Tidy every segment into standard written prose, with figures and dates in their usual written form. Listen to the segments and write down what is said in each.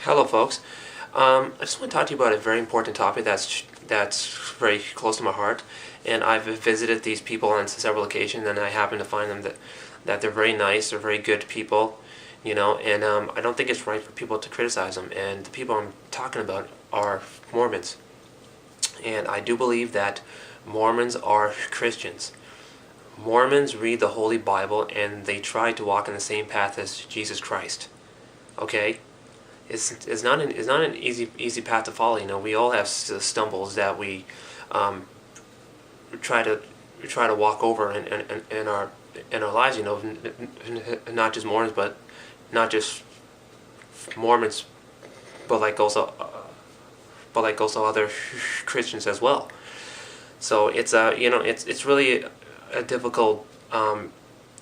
Hello, folks. I just want to talk to you about a very important topic that's very close to my heart. And I've visited these people on several occasions, and I happen to find them that they're very nice, they're very good people, And I don't think it's right for people to criticize them. And the people I'm talking about are Mormons, and I do believe that Mormons are Christians. Mormons read the Holy Bible, and they try to walk in the same path as Jesus Christ. Okay. It's not an easy path to follow. We all have stumbles that we try to walk over in our lives. Not just Mormons, but also other Christians as well. So it's really a difficult.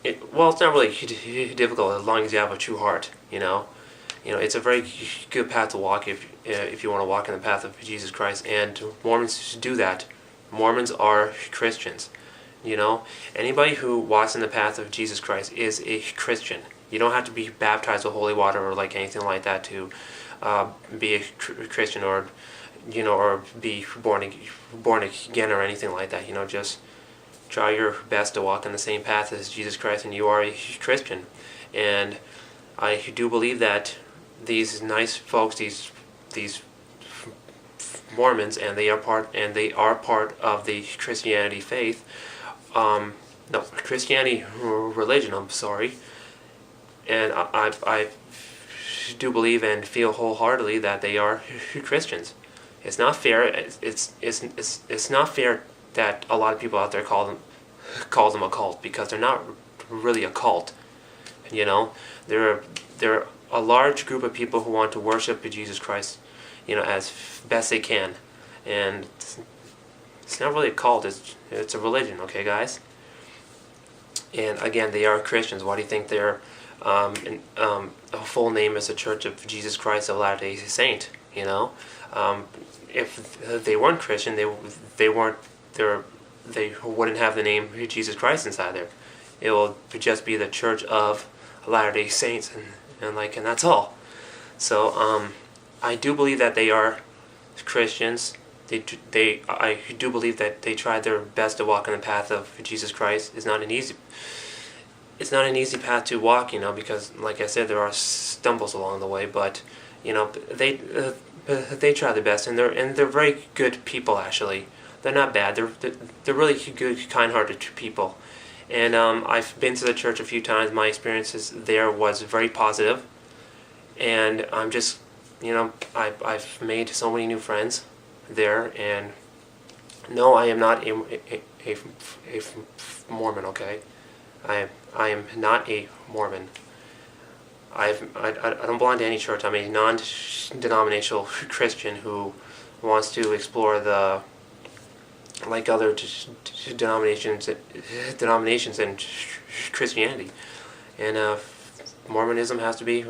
It's not really difficult as long as you have a true heart. It's a very good path to walk if you want to walk in the path of Jesus Christ, and Mormons do that. Mormons are Christians. Anybody who walks in the path of Jesus Christ is a Christian. You don't have to be baptized with holy water or like anything like that to be a Christian, or be born again or anything like that. Just try your best to walk in the same path as Jesus Christ, and you are a Christian. And I do believe that these nice folks, these Mormons, and they are part of the Christianity faith. No, Christianity religion. I'm sorry, and I do believe and feel wholeheartedly that they are Christians. It's not fair. It's not fair that a lot of people out there call them a cult, because they're not really a cult. They're a large group of people who want to worship Jesus Christ, as best they can, and it's not really a cult. It's a religion, okay, guys. And again, they are Christians. Why do you think their full name is the Church of Jesus Christ of Latter-day Saint? If they weren't Christian, they wouldn't have the name Jesus Christ inside there. It will just be the Church of Latter-day Saints, and that's all. So I do believe that they are Christians. I do believe that they tried their best to walk in the path of Jesus Christ. It's not an easy path to walk, because like I said, there are stumbles along the way. But they try their best, and they're very good people. Actually, they're not bad. They're really good, kind-hearted people. And I've been to the church a few times. My experiences there was very positive, and I'm just, I've made so many new friends there. And no, I am not a Mormon. Okay, I am not a Mormon. I don't belong to any church. I'm a non-denominational Christian who wants to explore like other denominations in Christianity, and Mormonism has to be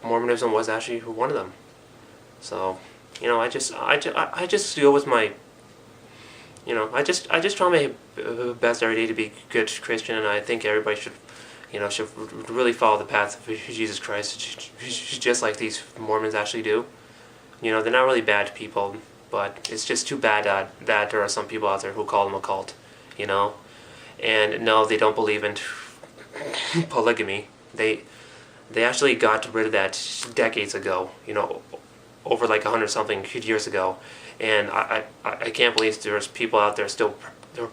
Mormonism was actually one of them. So I just go with my I just try my best every day to be a good Christian, and I think everybody should really follow the path of Jesus Christ, just like these Mormons actually do. They're not really bad people, but it's just too bad that there are some people out there who call them a cult, And no, they don't believe in polygamy. They actually got rid of that decades ago, over like 100-something years ago. And I can't believe there's people out there still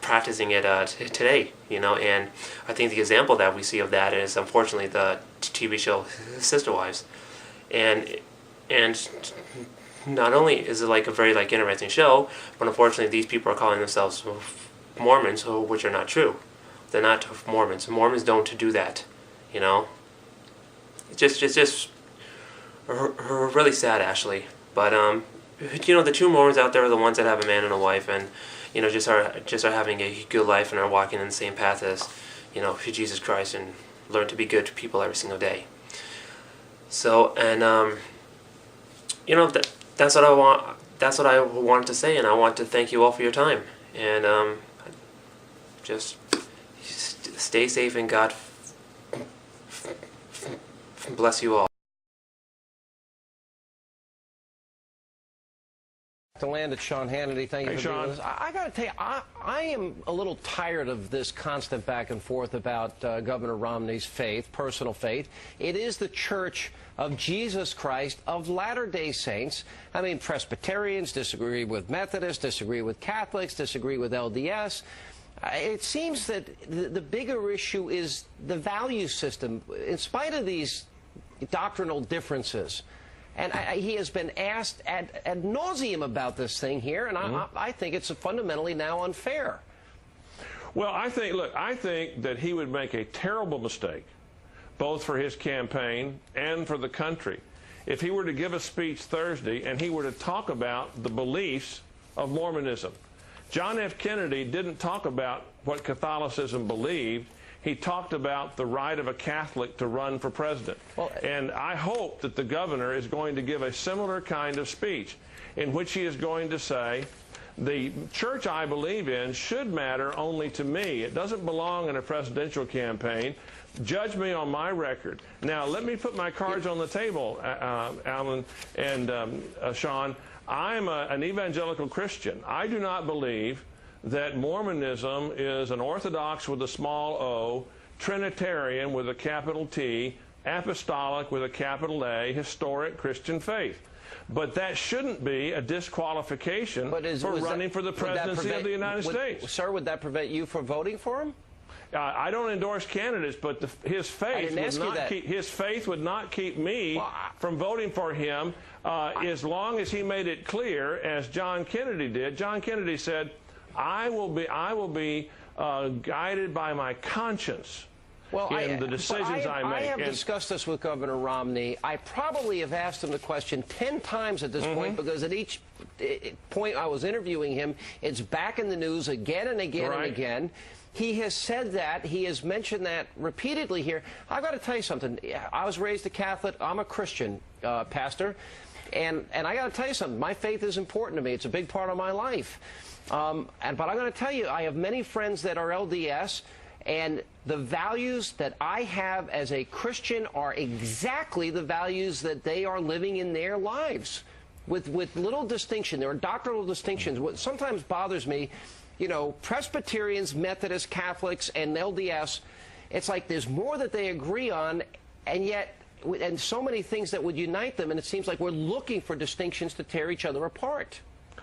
practicing it today, And I think the example that we see of that is, unfortunately, the TV show Sister Wives. And not only is it a very interesting show, but unfortunately these people are calling themselves Mormons, which are not true. They're not Mormons. Mormons don't do that. It's just really sad, actually. But the true Mormons out there are the ones that have a man and a wife, and just are having a good life, and are walking in the same path as Jesus Christ, and learn to be good people every single day. So, and that's what I want. That's what I wanted to say, and I want to thank you all for your time. And just stay safe, and God bless you all. To land at Sean Hannity. Thank you for being with us. I got to tell you, I am a little tired of this constant back and forth about Governor Romney's faith, personal faith. It is the Church of Jesus Christ of Latter-day Saints. I mean, Presbyterians disagree with Methodists, disagree with Catholics, disagree with LDS. It seems that the bigger issue is the value system. In spite of these doctrinal differences, and he has been asked ad nauseum about this thing here, and I think it's fundamentally now unfair. Well, I think that he would make a terrible mistake, both for his campaign and for the country, if he were to give a speech Thursday and he were to talk about the beliefs of Mormonism. John F. Kennedy didn't talk about what Catholicism believed. He talked about the right of a Catholic to run for president. Well, and I hope that the governor is going to give a similar kind of speech in which he is going to say, the church I believe in should matter only to me. It doesn't belong in a presidential campaign. Judge me on my record. Now, let me put my cards on the table, Alan and Sean. I'm an evangelical Christian. I do not believe that Mormonism is an Orthodox with a small o, Trinitarian with a capital T, Apostolic with a capital A, historic Christian faith. But that shouldn't be a disqualification for running for the presidency of the United States. Sir, would that prevent you from voting for him? I don't endorse candidates, but his faith would not keep me from voting for him as long as he made it clear, as John Kennedy did. John Kennedy said, I will be guided by my conscience in the decisions I make. I have discussed this with Governor Romney. I probably have asked him the question 10 times at this point, because at each point I was interviewing him, it's back in the news again and again and again. He has said that. He has mentioned that repeatedly here. I've got to tell you something. I was raised a Catholic. I'm a Christian pastor. And I got to tell you something. My faith is important to me. It's a big part of my life. But I'm going to tell you, I have many friends that are LDS, and the values that I have as a Christian are exactly the values that they are living in their lives, with little distinction. There are doctrinal distinctions. What sometimes bothers me, you know, Presbyterians, Methodists, Catholics, and LDS, it's like there's more that they agree on, and yet, and so many things that would unite them, and it seems like we're looking for distinctions to tear each other apart.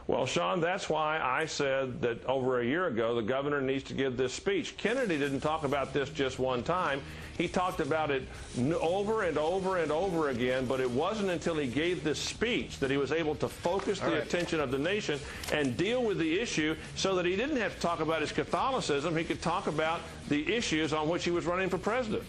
Well, Sean, that's why I said that over a year ago the governor needs to give this speech. Kennedy didn't talk about this just one time. He talked about it over and over and over again, but it wasn't until he gave this speech that he was able to focus the attention of the nation and deal with the issue so that he didn't have to talk about his Catholicism. He could talk about the issues on which he was running for president.